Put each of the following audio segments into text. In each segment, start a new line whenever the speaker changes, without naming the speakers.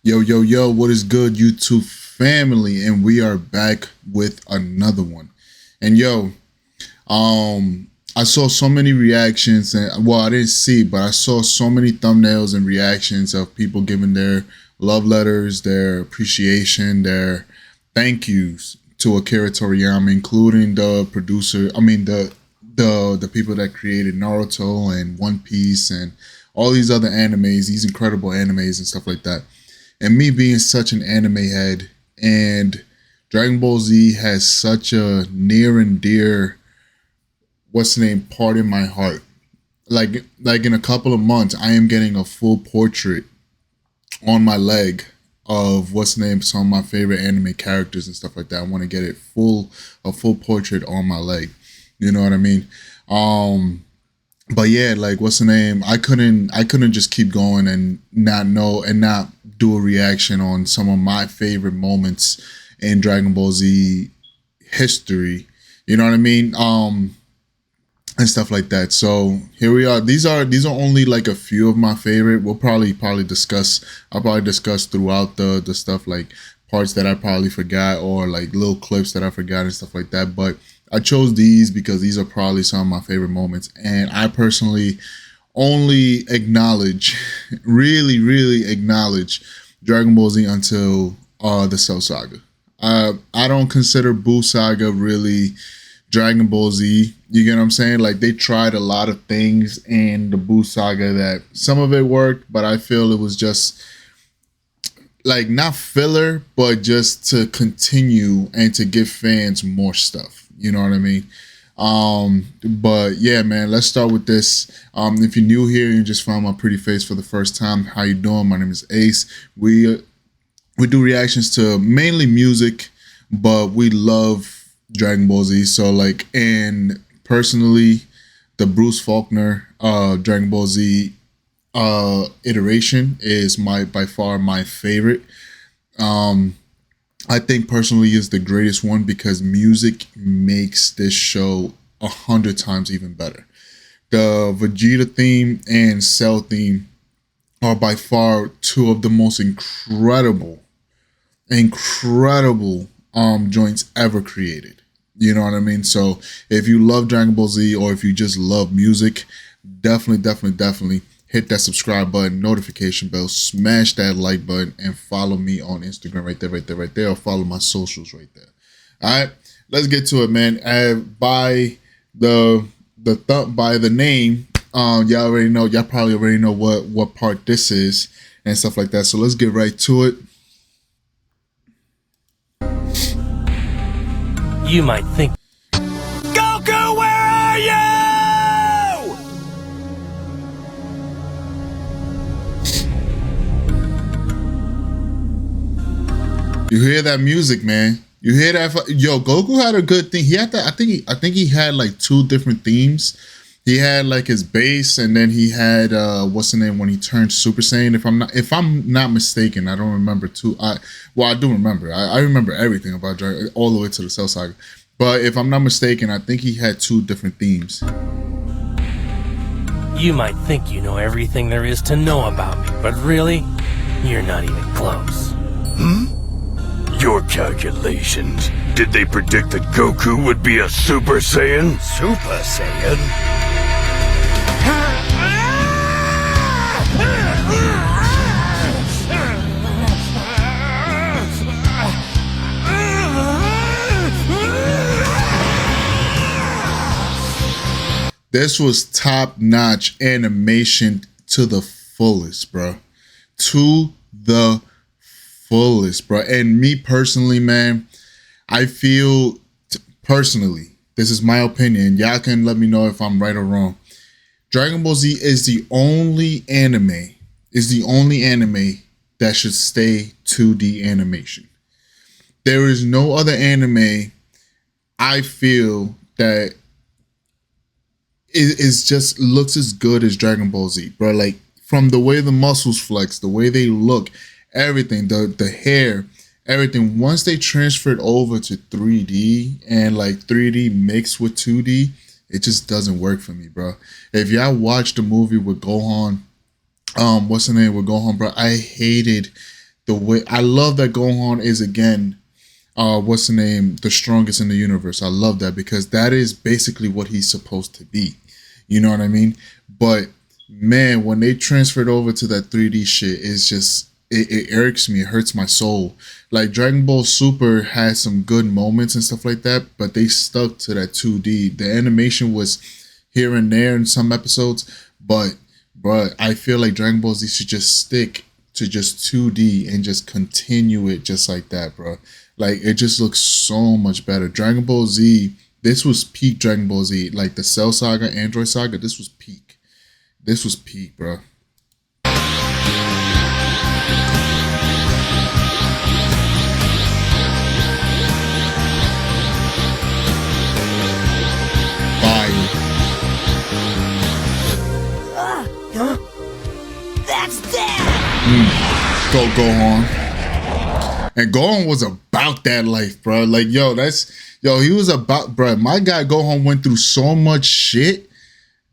Yo, yo, yo, what is good, YouTube family? And we are back with another one. And I saw so many reactions, and well, I didn't see, but I saw so many thumbnails and reactions of people giving their love letters, their appreciation, their thank yous to Akira Toriyama, including the producer, the people that created Naruto and One Piece and all these other animes, these incredible animes and stuff like that. And me being such an anime head, and Dragon Ball Z has such a near and dear, part in my heart. Like in a couple of months, I am getting a full portrait on my leg of some of my favorite anime characters and stuff like that. I want to get a full portrait on my leg. You know what I mean? But yeah, I couldn't just keep going and not do a reaction on some of my favorite moments in Dragon Ball Z history. You know what I mean? And stuff like that. So here we are. These are only like a few of my favorite. I'll probably discuss throughout the stuff, like parts that I probably forgot or like little clips that I forgot and stuff like that. But I chose these because these are probably some of my favorite moments. And I personally only really acknowledge Dragon Ball Z until the Cell Saga. I don't consider Buu Saga really Dragon Ball Z. You get what I'm saying? Like, they tried a lot of things in the Buu Saga that some of it worked, but I feel it was just like not filler, but just to continue and to give fans more stuff. You know what I mean? But yeah, man, let's start with this. If you're new here and you just found my pretty face for the first time, how you doing? My name is Ace. We do reactions to mainly music, but we love Dragon Ball Z. So and personally, the Bruce Faulkner Dragon Ball Z iteration is by far my favorite. I think personally is the greatest one because music makes this show 100 times even better. The Vegeta theme and Cell theme are by far two of the most incredible joints ever created. You know what I mean? So if you love Dragon Ball Z or if you just love music, definitely hit that subscribe button, notification bell, smash that like button, and follow me on Instagram right there, or follow my socials right there. All right, let's get to it, man. By the name, y'all probably already know what part this is and stuff like that. So let's get right to it.
You might think, Goku, where are you?
You hear that music, man? You hear that? Yo, Goku had a good thing. He had that. I think he had like two different themes. He had like his base, and then he had when he turned Super Saiyan. If I'm not mistaken, I don't remember I do remember. I remember everything about Dragon all the way to the Cell Saga. But if I'm not mistaken, I think he had two different themes.
You might think you know everything there is to know about me, but really, you're not even close.
Your calculations. Did they predict that Goku would be a Super Saiyan?
Super Saiyan?
This was top-notch animation to the fullest, bro. To the fullest, bro. And me personally, man, I feel personally, this is my opinion. Y'all can let me know if I'm right or wrong. Dragon Ball Z is the only anime that should stay 2D animation. There is no other anime I feel that is just looks as good as Dragon Ball Z, bro. Like, from the way the muscles flex, the way they look, everything, the hair, everything. Once they transferred over to 3D and like 3D mixed with 2D, it just doesn't work for me, bro. If y'all watch the movie with Gohan, with Gohan, bro, I hated the way I love that Gohan is again, what's the name, the strongest in the universe. I love that because that is basically what he's supposed to be. You know what I mean? But man, when they transferred over to that 3D shit, it's just it irks me. It hurts my soul. Like Dragon Ball Super had some good moments and stuff like that, but they stuck to that 2D. The animation was here and there in some episodes, but I feel like Dragon Ball Z should just stick to just 2D and just continue it just like that, bro. Like it just looks so much better. Dragon Ball Z, this was peak Dragon Ball Z. Like the Cell Saga, Android Saga, this was peak. This was peak, bro.
That's that!
Go Gohan. And Gohan was about that life, bro. Like, he was about, bro. My guy Gohan went through so much shit,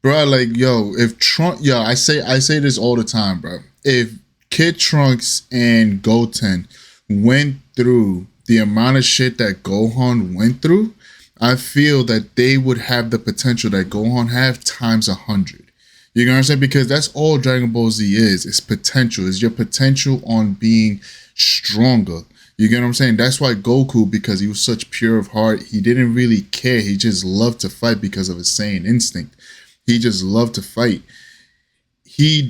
bro. Like, if Trunks, I say this all the time, bro. If Kid Trunks and Goten went through the amount of shit that Gohan went through, I feel that they would have the potential that Gohan have times 100. You know what I'm saying? Because that's all Dragon Ball Z is. It's potential. It's your potential on being stronger. You get what I'm saying? That's why Goku, because he was such pure of heart, he didn't really care. He just loved to fight because of his Saiyan instinct. He just loved to fight. He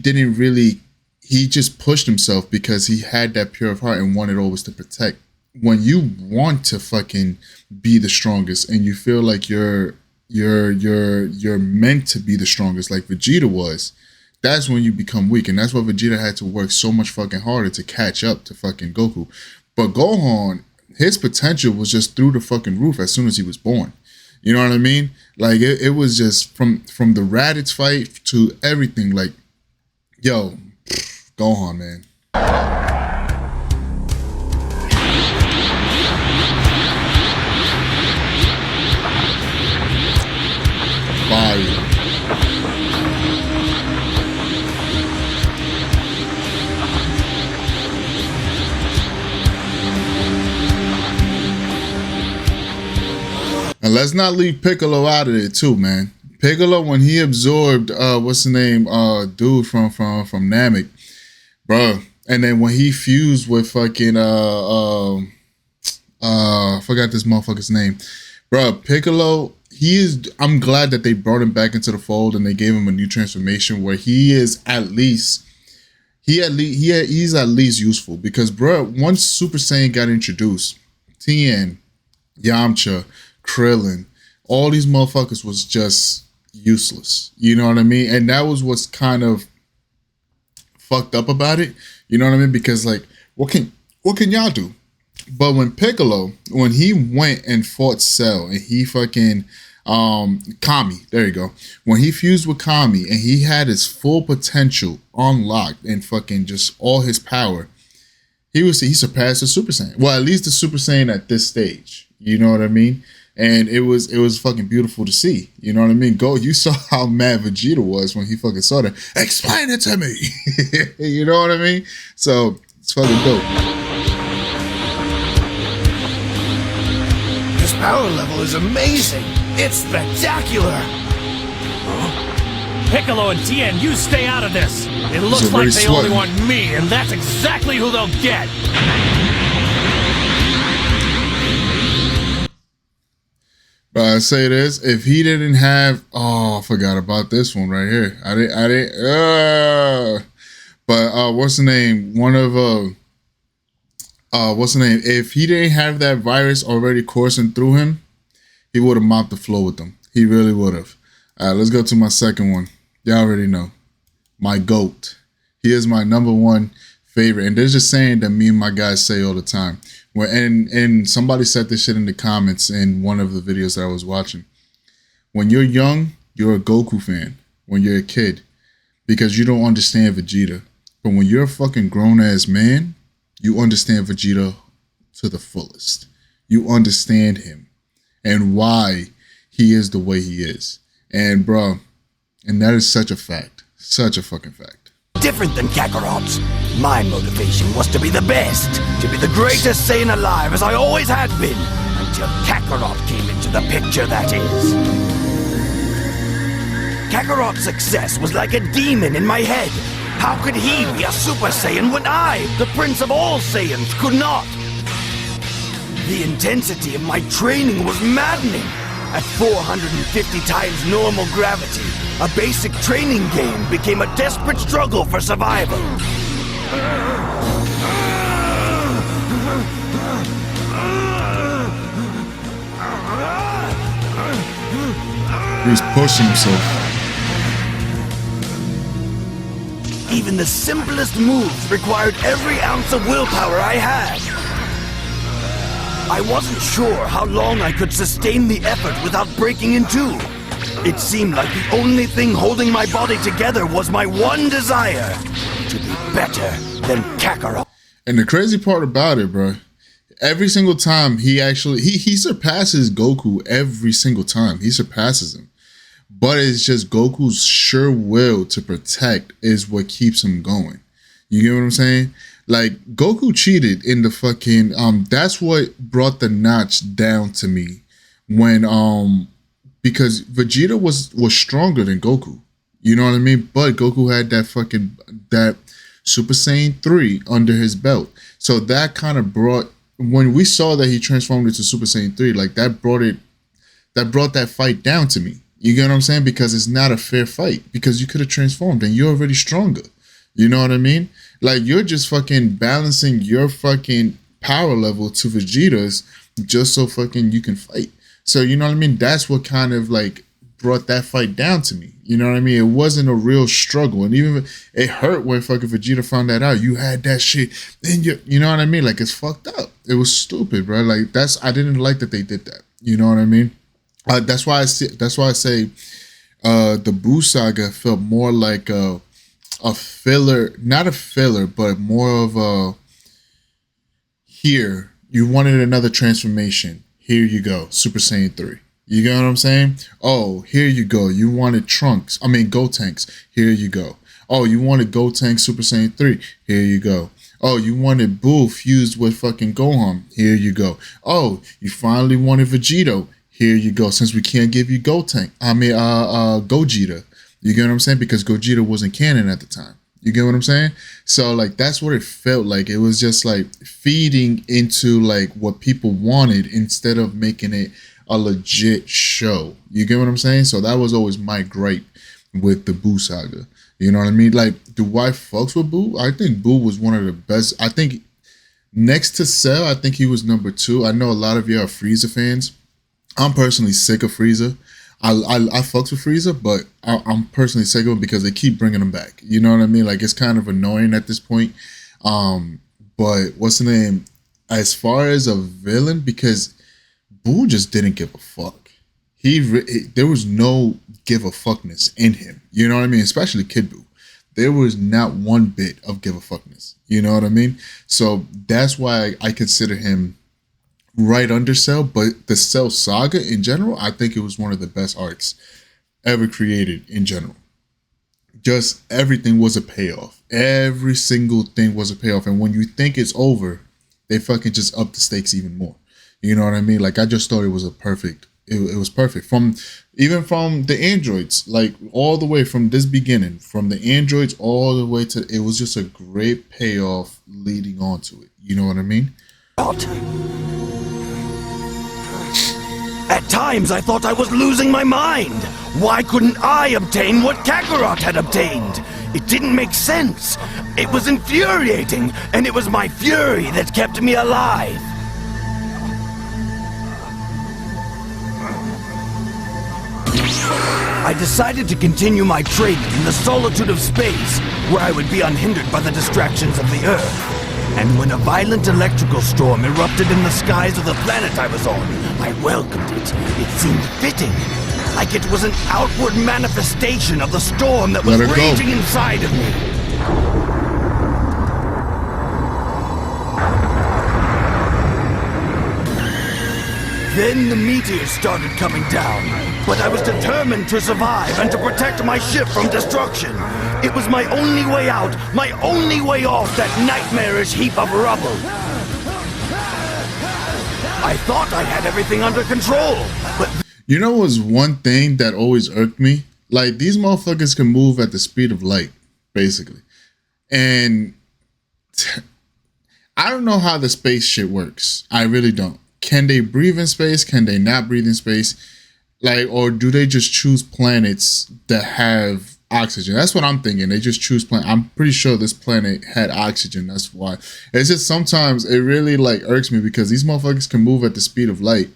just pushed himself because he had that pure of heart and wanted always to protect. When you want to fucking be the strongest and you feel like you're meant to be the strongest like Vegeta was, that's when you become weak. And that's why Vegeta had to work so much fucking harder to catch up to fucking Goku. But Gohan, his potential was just through the fucking roof as soon as he was born. You know what I mean? Like it was just from the Raditz fight to everything. Like, Gohan, man. Fire. And let's not leave Piccolo out of it too, man. Piccolo, when he absorbed what's the name, dude from Namek, bro, and then when he fused with fucking I forgot this motherfucker's name, bro. Piccolo, I'm glad that they brought him back into the fold and they gave him a new transformation where he's at least useful, because bro, once Super Saiyan got introduced, Tien, Yamcha, Krillin, all these motherfuckers was just useless. You know what I mean? And that was what's kind of fucked up about it. You know what I mean? Because like, what can y'all do? But when Piccolo, when he went and fought Cell and he fucking Kami, there you go. When he fused with Kami and he had his full potential unlocked and fucking just all his power, he surpassed the Super Saiyan. Well, at least the Super Saiyan at this stage. You know what I mean? And it was fucking beautiful to see. You know what I mean? You saw how mad Vegeta was when he fucking saw that. Explain it to me. You know what I mean? So it's fucking dope.
His power level is amazing. It's spectacular.
Piccolo and Tien, you stay out of this. It looks like they only want me, and that's exactly who they'll get.
But I say this, if he didn't have, I forgot about this one right here. But what's the name? If he didn't have that virus already coursing through him, he would have mopped the floor with them. He really would have. All right, let's go to my second one. Y'all already know. My GOAT. He is my #1 favorite. And there's a saying that me and my guys say all the time. And somebody said this shit in the comments in one of the videos that I was watching. When you're young, you're a Goku fan. When you're a kid, because you don't understand Vegeta. But when you're a fucking grown-ass man, you understand Vegeta to the fullest. You understand him and why he is the way he is. And bro, and that is such a fact. Such a fucking fact.
different than Kakarot's. My motivation was to be the best, to be the greatest Saiyan alive, as I always had been, until Kakarot came into the picture, that is. Kakarot's success was like a demon in my head. How could he be a Super Saiyan when I, the Prince of all Saiyans, could not? The intensity of my training was maddening. At 450 times normal gravity, a basic training game became a desperate struggle for survival.
He's pushing himself.
Even the simplest moves required every ounce of willpower I had. I wasn't sure how long I could sustain the effort without breaking in two. It seemed like the only thing holding my body together was my one desire, to be better than Kakarot.
And the crazy part about it, bro, every single time he surpasses Goku every single time. He surpasses him. But it's just Goku's sure will to protect is what keeps him going. You get what I'm saying? Like, Goku cheated in the fucking, that's what brought the notch down to me when, because Vegeta was stronger than Goku. You know what I mean? But Goku had that Super Saiyan 3 under his belt. So that kind of brought, when we saw that he transformed into Super Saiyan 3, like that brought that fight down to me. You get what I'm saying? Because it's not a fair fight, because you could have transformed and you're already stronger. You know what I mean? Like, you're just fucking balancing your fucking power level to Vegeta's just so fucking you can fight. So, you know what I mean? That's what kind of like brought that fight down to me. You know what I mean? It wasn't a real struggle. And even it hurt when fucking Vegeta found that out. You had that shit in your, you know what I mean? Like, it's fucked up. It was stupid, bro. Like, I didn't like that they did that. You know what I mean? That's why I say the Buu saga felt more like a filler, not a filler, but more of a, here, you wanted another transformation. Here you go, Super Saiyan 3. You get what I'm saying? Oh, here you go. You wanted Gotenks. Here you go. Oh, you wanted Gotenks Super Saiyan 3. Here you go. Oh, you wanted Buu fused with fucking Gohan. Here you go. Oh, you finally wanted Vegeta. Here you go. Since we can't give you Gogeta. You get what I'm saying? Because Gogeta wasn't canon at the time. You get what I'm saying? So, like, that's what it felt like. It was just, like, feeding into, like, what people wanted instead of making it a legit show. You get what I'm saying? So that was always my gripe with the Buu saga. You know what I mean? Like, do I fucks with Buu? I think Buu was one of the best. I think next to Cell, I think he was number 2. I know a lot of you are Frieza fans. I'm personally sick of Frieza. I fucks with Frieza, but I'm personally sick of him because they keep bringing him back. You know what I mean? Like, it's kind of annoying at this point. But what's the name? As far as a villain, because Buu just didn't give a fuck. There was no give a fuckness in him. You know what I mean? Especially Kid Buu. There was not one bit of give a fuckness. You know what I mean? So that's why I consider him right under Cell, but the Cell saga in general, I think it was one of the best arcs ever created in general. Just everything was a payoff. Every single thing was a payoff. And when you think it's over, they fucking just up the stakes even more. You know what I mean? Like, I just thought it was it was perfect. Even from the androids, like all the way from this beginning, from the androids all the way to, it was just a great payoff leading on to it. You know what I mean?
At times, I thought I was losing my mind. Why couldn't I obtain what Kakarot had obtained? It didn't make sense. It was infuriating, and it was my fury that kept me alive. I decided to continue my training in the solitude of space, where I would be unhindered by the distractions of the Earth. And when a violent electrical storm erupted in the skies of the planet I was on, I welcomed it. It seemed fitting, like it was an outward manifestation of the storm that was raging inside of me. Then the meteors started coming down, but I was determined to survive and to protect my ship from destruction. It was my only way out, my only way off that nightmarish heap of rubble. I thought I had everything under control, but...
You know what's one thing that always irked me? Like, these motherfuckers can move at the speed of light, basically. And I don't know how the space shit works. I really don't. Can they breathe in space? Can they not breathe in space? Like, or do they just choose planets that have oxygen? That's what I'm thinking. They just choose planet. I'm pretty sure this planet had oxygen. That's why. It's just sometimes it really like irks me because these motherfuckers can move at the speed of light.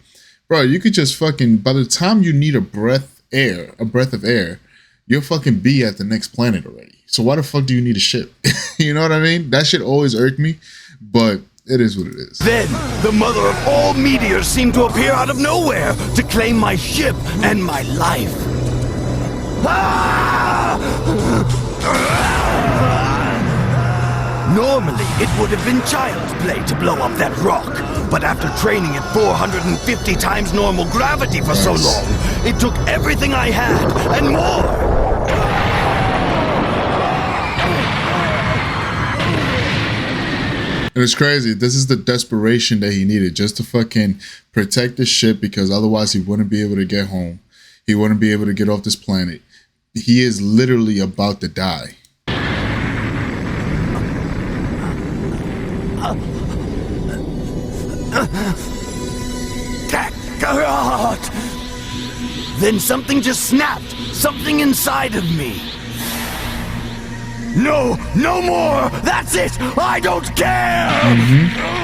Bro, you could just fucking, by the time you need a breath of air, you'll fucking be at the next planet already. So why the fuck do you need a ship? You know what I mean? That shit always irked me, but it is what it is.
Then, the mother of all meteors seemed to appear out of nowhere to claim my ship and my life. Normally, it would have been child's play to blow up that rock. But after training at 450 times normal gravity for so long, it took everything I had and more.
And it's crazy. This is the desperation that he needed just to fucking protect the ship because otherwise he wouldn't be able to get home. He wouldn't be able to get off this planet. He is literally about to die.
Kakarot! Then something just snapped. Something inside of me. No, no more! That's it! I don't care!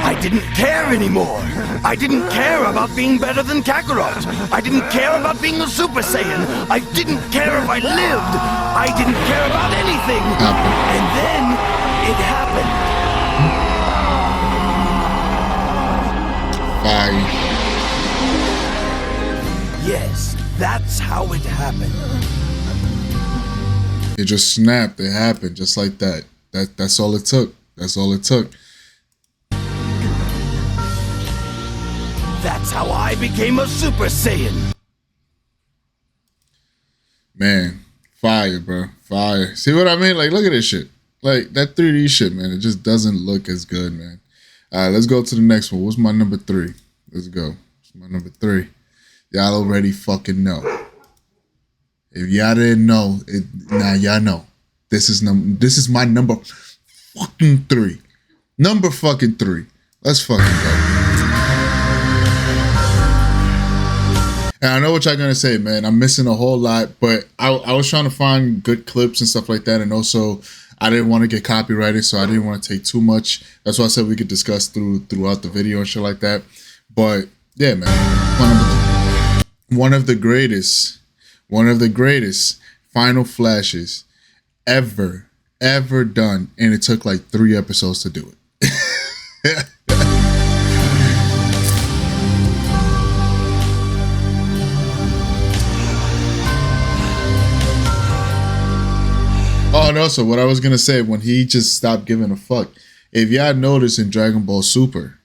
I didn't care anymore. I didn't care about being better than Kakarot. I didn't care about being a Super Saiyan. I didn't care if I lived. I didn't care about anything. And then it happened.
Bye.
Yes, that's how it happened.
It just snapped. It happened just like that. That's all it took. That's all it took.
That's how I became a Super Saiyan.
Man, fire, bro. Fire. See what I mean? Like, look at this shit. Like, that 3D shit, man. It just doesn't look as good, man. All right, let's go to the next one. What's my number 3? Let's go. What's my number 3? Y'all already fucking know. If y'all didn't know, now y'all know. This is my number fucking 3. Number fucking 3. Let's fucking go. And I know what y'all gonna say, man. I'm missing a whole lot, but I was trying to find good clips and stuff like that, and also I didn't want to get copyrighted, so I didn't want to take too much. That's why I said we could discuss throughout the video and shit like that. But yeah, man, one of the greatest final flashes ever done, and it took like 3 episodes to do it. Oh, and also what I was gonna say, when he just stopped giving a fuck, if y'all notice in Dragon Ball Super,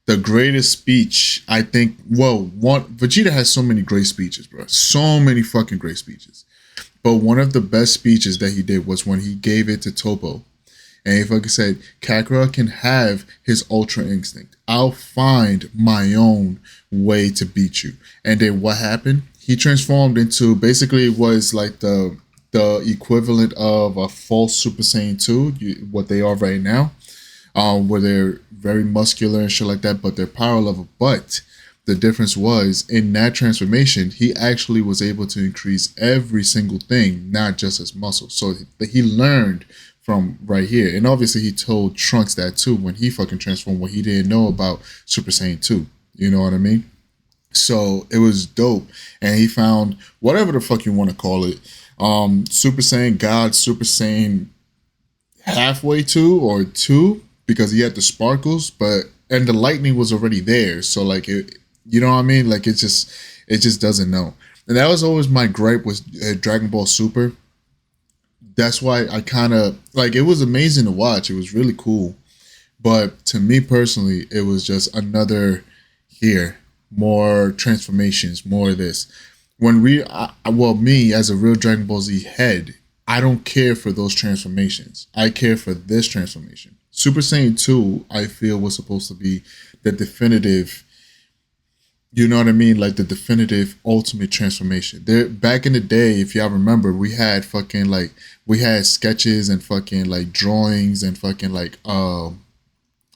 the greatest speech, I think, Vegeta has so many great speeches, bro. So many fucking great speeches. But one of the best speeches that he did was when he gave it to Toppo. And he fucking said, Kakarot can have his Ultra Instinct. I'll find my own way to beat you. And then what happened? He transformed into, basically it was like the equivalent of a false Super Saiyan 2, what they are right now. Where they're very muscular and shit like that, but their power level. But the difference was in that transformation, he actually was able to increase every single thing, not just his muscle. So he learned from right here. And obviously he told Trunks that too when he fucking transformed, what he didn't know about Super Saiyan 2. You know what I mean? So it was dope. And he found whatever the fuck you want to call it. Super Saiyan God, Super Saiyan halfway to or 2. Because he had the sparkles, and the lightning was already there. So like, you know what I mean? Like it just doesn't know. And that was always my gripe with Dragon Ball Super. That's why I kind of, like, it was amazing to watch. It was really cool. But to me personally, it was just another more transformations, more of this. When me as a real Dragon Ball Z head, I don't care for those transformations. I care for this transformation. Super Saiyan 2, I feel, was supposed to be the definitive, you know what I mean? Like the definitive ultimate transformation. There, back in the day, if y'all remember, we had sketches and fucking like drawings and fucking like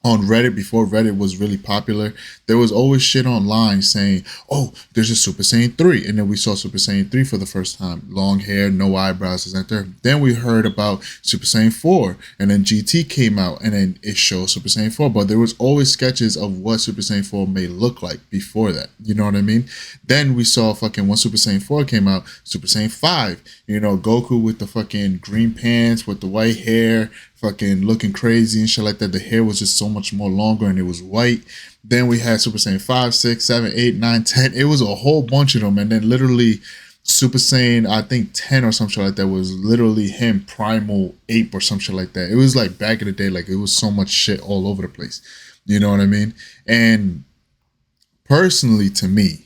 on Reddit, before Reddit was really popular, there was always shit online saying, oh, there's a Super Saiyan 3. And then we saw Super Saiyan 3 for the first time. Long hair, no eyebrows, isn't there? Then we heard about Super Saiyan 4. And then GT came out and then it showed Super Saiyan 4. But there was always sketches of what Super Saiyan 4 may look like before that. You know what I mean? Then we saw fucking, when Super Saiyan 4 came out, Super Saiyan 5. You know, Goku with the fucking green pants, with the white hair, fucking looking crazy and shit like that. The hair was just so much more longer and it was white. Then we had Super Saiyan 5, 6, 7, 8, 9, 10. It was a whole bunch of them. And then literally Super Saiyan, I think 10 or some shit like that, was literally him Primal Ape or some shit like that. It was like back in the day, like it was so much shit all over the place. You know what I mean? And personally, to me,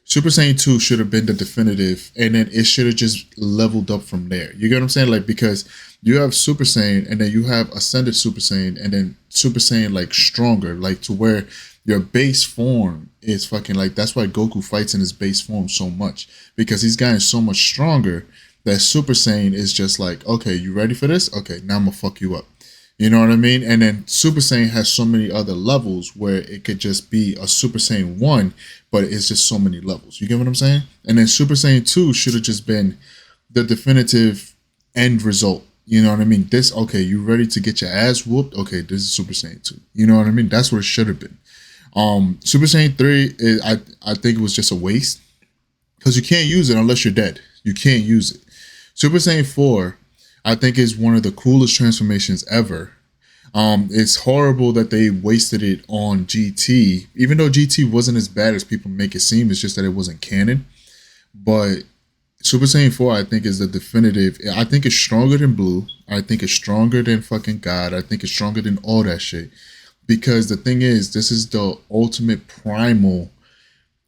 Super Saiyan 2 should have been the definitive, and then it should have just leveled up from there. You get what I'm saying? Like, because you have Super Saiyan, and then you have Ascended Super Saiyan, and then Super Saiyan, like, stronger, like, to where your base form is fucking, like, that's why Goku fights in his base form so much, because he's gotten so much stronger that Super Saiyan is just like, okay, you ready for this? Okay, now I'm gonna fuck you up. You know what I mean? And then Super Saiyan has so many other levels where it could just be a Super Saiyan 1, but it's just so many levels. You get what I'm saying? And then Super Saiyan 2 should have just been the definitive end result. You know what I mean? This, okay, you ready to get your ass whooped? Okay, this is Super Saiyan 2. You know what I mean? That's what it should have been. Super Saiyan 3, I think it was just a waste, because you can't use it unless you're dead. You can't use it. Super Saiyan 4, I think, is one of the coolest transformations ever. It's horrible that they wasted it on GT, even though GT wasn't as bad as people make it seem. It's just that it wasn't canon. But Super Saiyan 4, I think, is the definitive. I think it's stronger than Blue. I think it's stronger than fucking God. I think it's stronger than all that shit. Because the thing is, this is the ultimate primal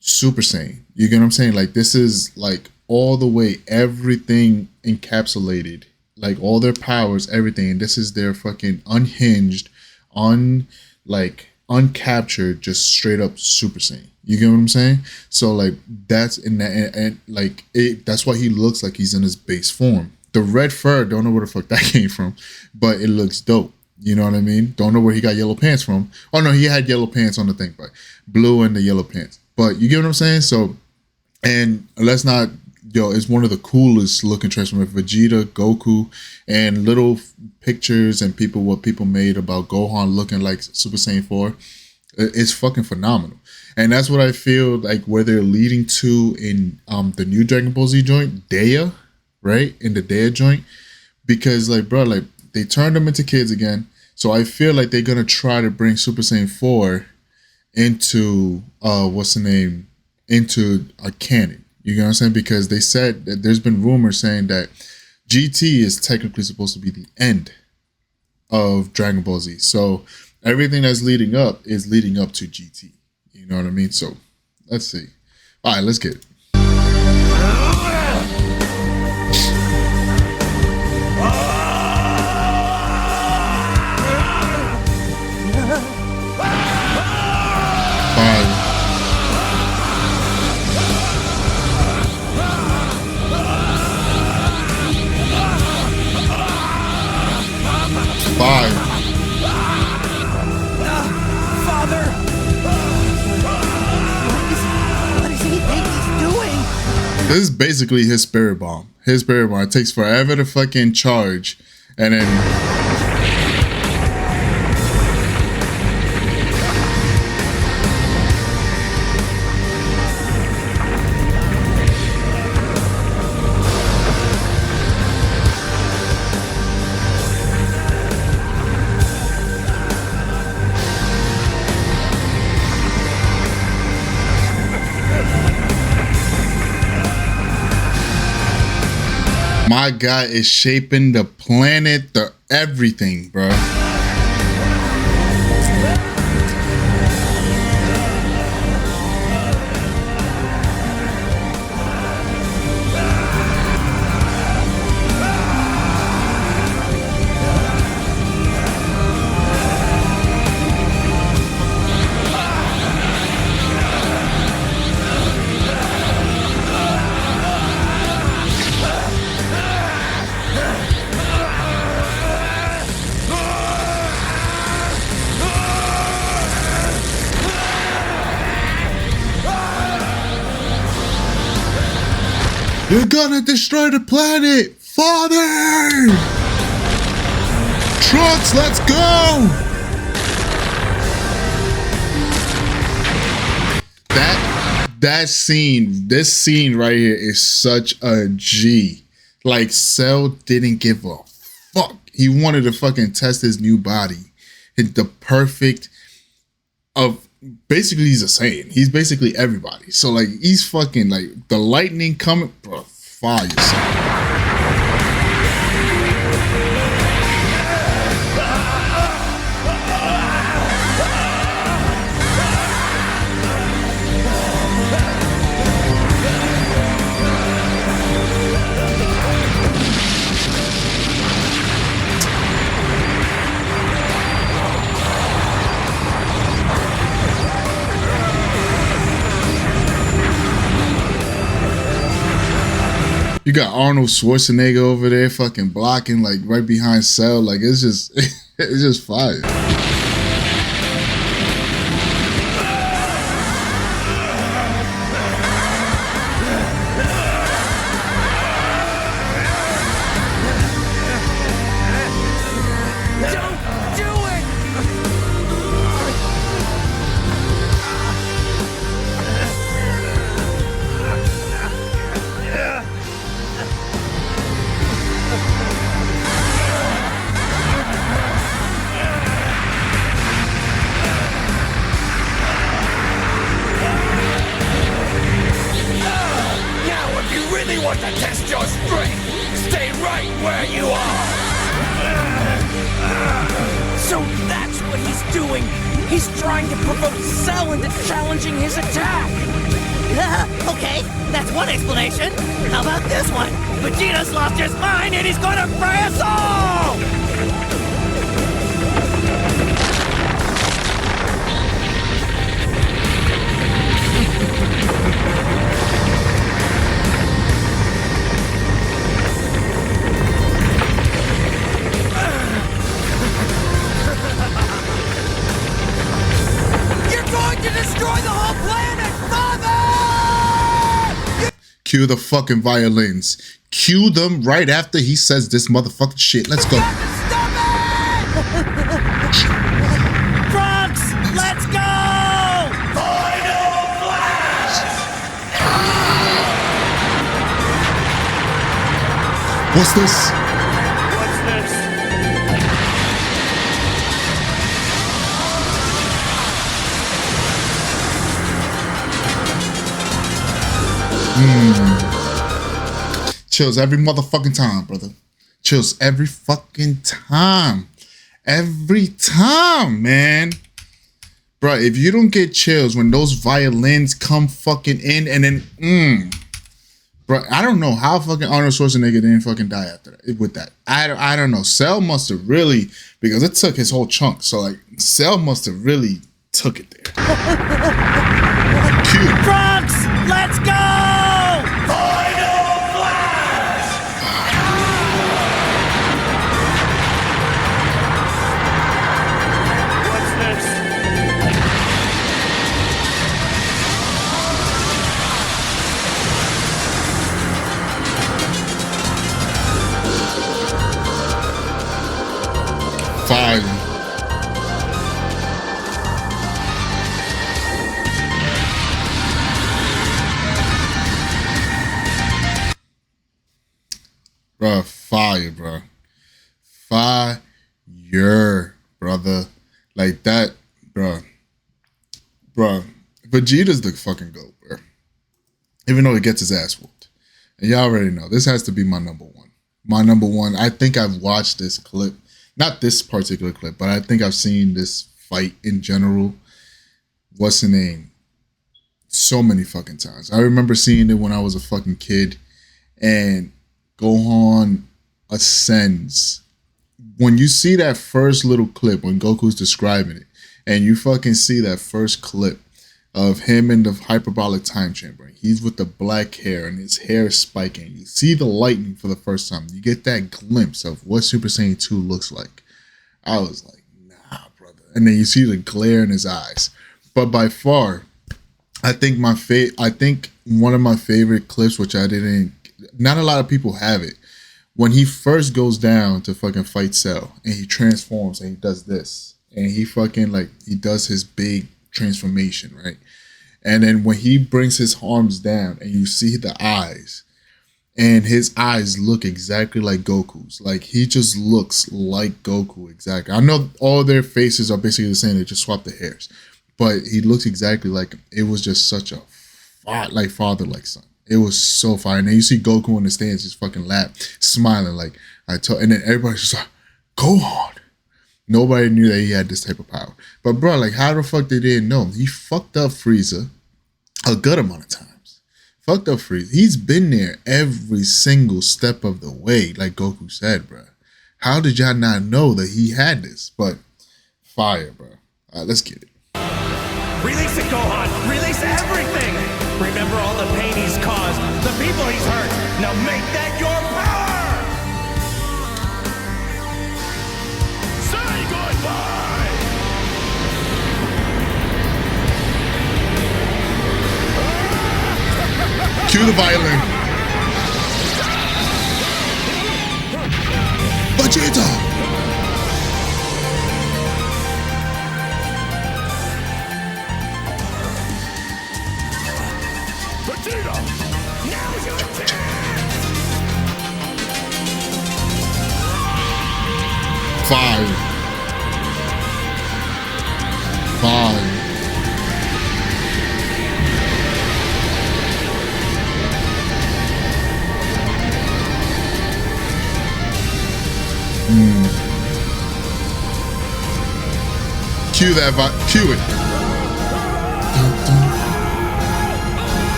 Super Saiyan. You get what I'm saying? Like, this is like all the way, everything encapsulated. Like all their powers, everything. And this is their fucking unhinged, uncaptured, just straight up Super Saiyan. You get what I'm saying? So like that's in that, and like that's why he looks like he's in his base form. The red fur, don't know where the fuck that came from, but it looks dope. You know what I mean? Don't know where he got yellow pants from. Oh no, he had yellow pants on the thing, but blue and the yellow pants. But you get what I'm saying? So, and let's not. Yo, it's one of the coolest looking transformations. Vegeta, Goku, and little pictures and what people made about Gohan looking like Super Saiyan 4. It's fucking phenomenal. And that's what I feel like where they're leading to in the new Dragon Ball Z joint, Daya, right? In the Daya joint. Because like, bro, like they turned them into kids again. So I feel like they're gonna try to bring Super Saiyan 4 into into a canon. You know what I'm saying? Because they said that there's been rumors saying that GT is technically supposed to be the end of Dragon Ball Z. So everything that's leading up is leading up to GT. You know what I mean? So let's see. All right, let's get it.
Father! What does he think he's doing?
This is basically his spirit bomb. His spirit bomb. It takes forever to fucking charge. And then... my guy is shaping the planet, the everything, bro. You're gonna destroy the planet! Father! Trunks, let's go! This scene right here is such a G. Like, Cell didn't give a fuck. He wanted to fucking test his new body. The perfect of, basically he's a Saiyan. He's basically everybody. So like, he's fucking like, the lightning coming, bro, fire, son. You got Arnold Schwarzenegger over there fucking blocking like right behind Cell. Like it's just it's just fire.
Okay, that's one explanation. How about this one? Vegeta's lost his mind and he's gonna fry us all! You're going to destroy the whole planet, Father!
Cue the fucking violins. Cue them right after he says this motherfucking shit. Let's go.
Stop it! Trunks, let's go! Final Flash!
What's this?
What's this?
Chills every motherfucking time, brother. Chills every fucking time. Every time, man. Bro, if you don't get chills when those violins come fucking in and then, bro, I don't know how fucking Arnold Schwarzenegger didn't fucking die after that, with that. I don't know. Cell must have really, because it took his whole chunk. So like, Cell must have really took it there. Cute.
Trunks, let's go!
Fire. Bro, fire, bro. Fire, brother. Like that, bro. Bro, Vegeta's the fucking GOAT, bro. Even though he gets his ass whooped. And y'all already know, this has to be my number one. My number one, I think I've watched this clip. Not this particular clip, but I think I've seen this fight in general. What's the name? So many fucking times. I remember seeing it when I was a fucking kid. And Gohan ascends. When you see that first little clip, when Goku's describing it, and you fucking see that first clip of him in the hyperbolic time chamber. He's with the black hair and his hair is spiking. You see the lightning for the first time. You get that glimpse of what Super Saiyan 2 looks like. I was like, nah, brother. And then you see the glare in his eyes. But by far, I think one of my favorite clips, which I didn't not a lot of people have it. When he first goes down to fucking fight Cell and he transforms and he does this and he fucking like he does his big transformation, right? And then when he brings his arms down and you see the eyes, and his eyes look exactly like Goku's. Like, he just looks like Goku exactly. I know all their faces are basically the same. They just swap the hairs. But he looks exactly like him. It was just such a father-like son. It was so fire. And then you see Goku in the stands, just fucking laugh, smiling like, and then everybody's just like, Gohan. Nobody knew that he had this type of power. But bro, like, how the fuck they didn't know him? He fucked up Frieza a good amount of time. Fucked up Frieza. He's been there every single step of the way, like Goku said, bro. How did y'all not know that he had this? But fire, bro. All right, let's get it.
Release it, Gohan! Release everything! Remember all the pain he's caused, the people he's hurt. Now make that your power! Say goodbye!
Cue the violin. Vegeta!
Vegeta! Now's your chance!
5. 5. Cue that, cue it.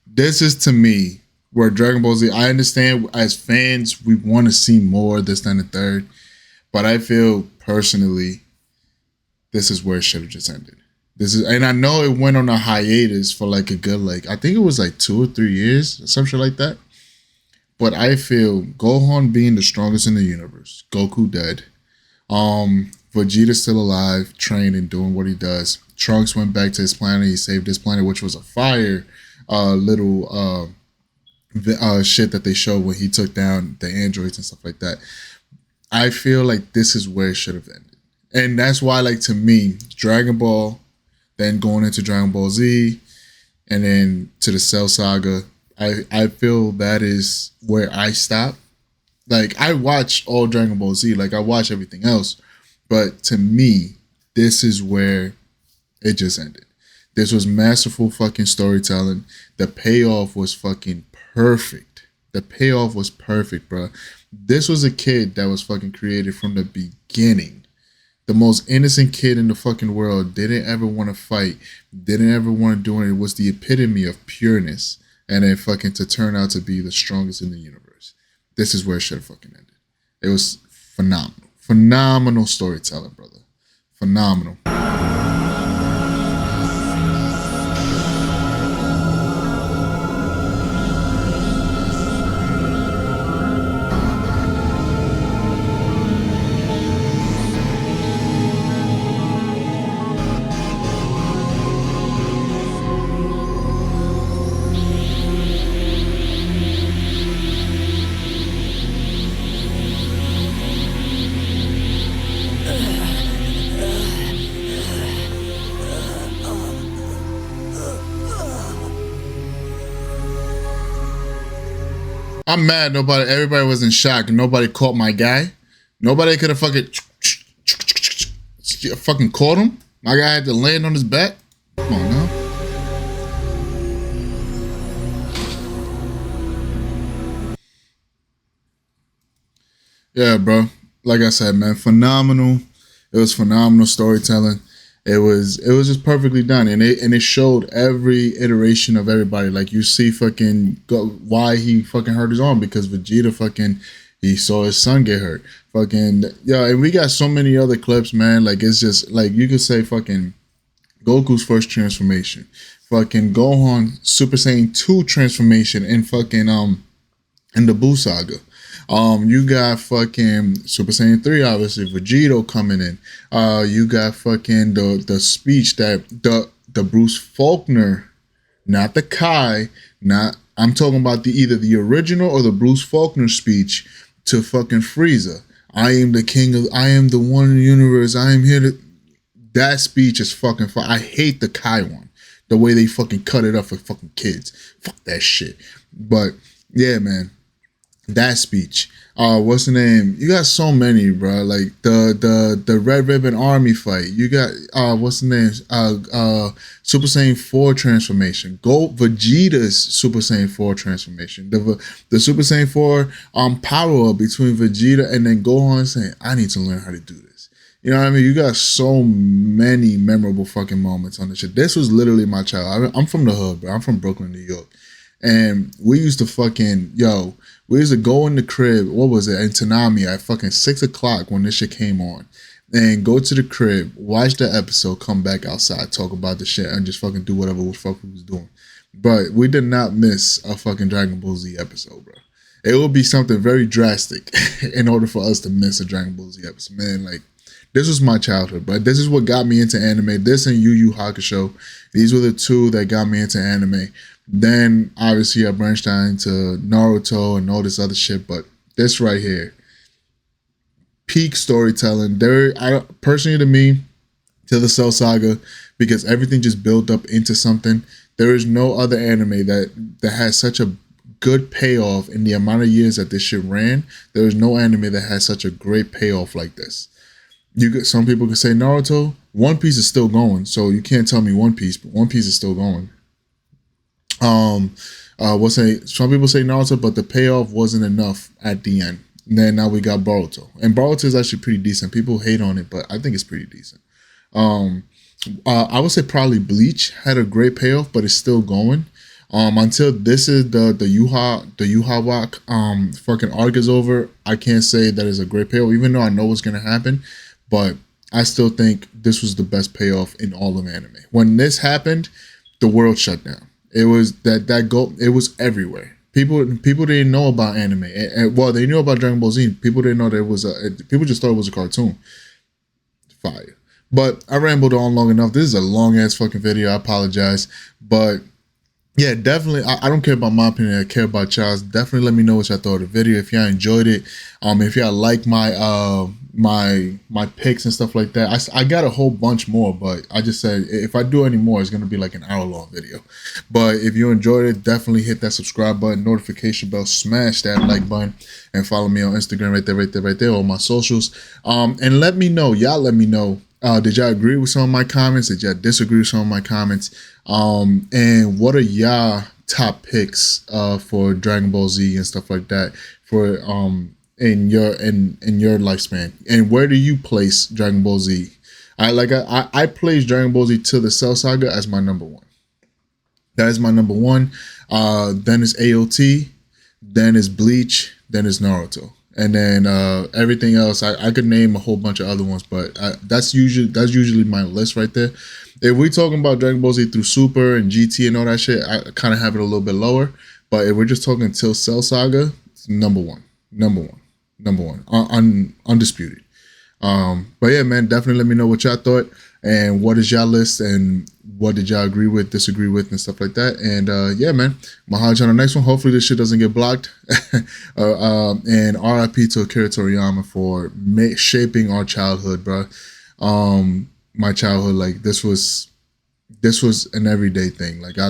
This is, to me, where Dragon Ball Z, I understand as fans, we want to see more, this, than the third. But I feel, personally, this is where it should have just ended. And I know it went on a hiatus for like a good, like, I think it was like 2 or 3 years, or something like that. But I feel Gohan being the strongest in the universe, Goku dead, Vegeta still alive, training, doing what he does. Trunks went back to his planet, he saved his planet, which was a fire little shit that they showed when he took down the androids and stuff like that. I feel like this is where it should have ended. And that's why, like, to me, Dragon Ball, then going into Dragon Ball Z, and then to the Cell Saga, I feel that is where I stop. Like, I watch all Dragon Ball Z, like, I watch everything else, but to me, this is where it just ended. This was masterful fucking storytelling. The payoff was fucking perfect. The payoff was perfect, bro. This was a kid that was fucking created from the beginning. The most innocent kid in the fucking world. Didn't ever want to fight. Didn't ever want to do it. It was the epitome of pureness. And then fucking to turn out to be the strongest in the universe. This is where it should have fucking ended. It was phenomenal. Phenomenal storytelling, brother. Phenomenal. I'm mad everybody was in shock and nobody caught my guy. Nobody could have fucking caught him. My guy had to land on his back. Come on now. Yeah, bro. Like I said, man, phenomenal. It was phenomenal storytelling. It was just perfectly done, and it showed every iteration of everybody. Like, you see fucking why he fucking hurt his arm, because Vegeta fucking He saw his son get hurt. Fucking yo, and we got so many other clips, man. Like it's just like you could say fucking Goku's first transformation, fucking Gohan Super Saiyan 2 transformation, and fucking in the Buu saga. You got fucking Super Saiyan 3, obviously, Vegeta coming in. You got fucking the speech that the Bruce Faulkner, not the Kai, I'm talking about either the original or the Bruce Faulkner speech to fucking Frieza. I am the one in the universe. I am here to. That speech is fucking fun. I hate the Kai one. The way they fucking cut it up for fucking kids. Fuck that shit. But yeah, man. That speech. What's the name? You got so many, bro. Like the Red Ribbon Army fight. You got what's the name? Super Saiyan 4 transformation. Vegeta's Super Saiyan 4 transformation. The Super Saiyan 4 power up between Vegeta and then Gohan saying, I need to learn how to do this. You know what I mean? You got so many memorable fucking moments on this shit. This was literally my child. I'm from the hood, bro. I'm from Brooklyn, New York. And we used to we used to go in the crib, what was it, in Tanami at fucking 6 o'clock when this shit came on. And go to the crib, watch the episode, come back outside, talk about the shit, and just fucking do whatever the fuck we was doing. But we did not miss a fucking Dragon Ball Z episode, bro. It would be something very drastic in order for us to miss a Dragon Ball Z episode. Man, like, this was my childhood, bro. This is what got me into anime. This and Yu Yu Hakusho. These were the two that got me into anime. Then, obviously, I branched out into Naruto and all this other shit. But this right here, peak storytelling. Personally to me, to the Cell Saga, because everything just built up into something. There is no other anime that has such a good payoff in the amount of years that this shit ran. There is no anime that has such a great payoff like this. Some people could say Naruto. One Piece is still going, so you can't tell me One Piece, but One Piece is still going. Some people say Naruto, but the payoff wasn't enough at the end. And then now we got Boruto, and Boruto is actually pretty decent. People hate on it, but I think it's pretty decent. I would say probably Bleach had a great payoff, but it's still going. Until this is the Yuha fucking arc is over, I can't say that is a great payoff, even though I know what's gonna happen. But I still think this was the best payoff in all of anime. When this happened, the world shut down. It was it was everywhere. People didn't know about anime. Well, they knew about Dragon Ball Z. People didn't know that it was people just thought it was a cartoon. Fire. But I rambled on long enough. This is a long ass fucking video. I apologize. But yeah, definitely. I don't care about my opinion. I care about y'all's. Definitely let me know what y'all thought of the video. If y'all enjoyed it, if y'all like my my picks and stuff like that. I got a whole bunch more, but I just said if I do any more, it's gonna be like an hour-long video. But if you enjoyed it, definitely hit that subscribe button, notification bell, smash that like button, and follow me on Instagram right there, all my socials. And let me know, let me know. Did y'all agree with some of my comments? Did y'all disagree with some of my comments? And what are y'all top picks for Dragon Ball Z and stuff like that for in your lifespan? And where do you place Dragon Ball Z? I place Dragon Ball Z to the Cell Saga as my number one. That is my number one. Then is AOT, then is Bleach, then is Naruto. And then everything else, I could name a whole bunch of other ones, but that's usually my list right there. If we're talking about Dragon Ball Z through Super and GT and all that shit, I kind of have it a little bit lower. But if we're just talking till Cell Saga, it's number one, undisputed. But yeah, man, definitely let me know what y'all thought and what is y'all list and what did y'all agree with, disagree with, and stuff like that. And yeah, man, I'll holler at you on the next one. Hopefully this shit doesn't get blocked. And RIP to Akira Toriyama for shaping our childhood, bro. My childhood, like this was an everyday thing. Like I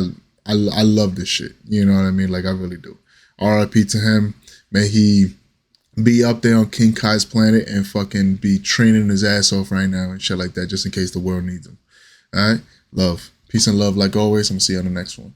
love this shit. You know what I mean? Like I really do. RIP to him. May he be up there on King Kai's planet and fucking be training his ass off right now and shit like that, just in case the world needs him. All right? Love. Peace and love like always. I'm gonna see you on the next one.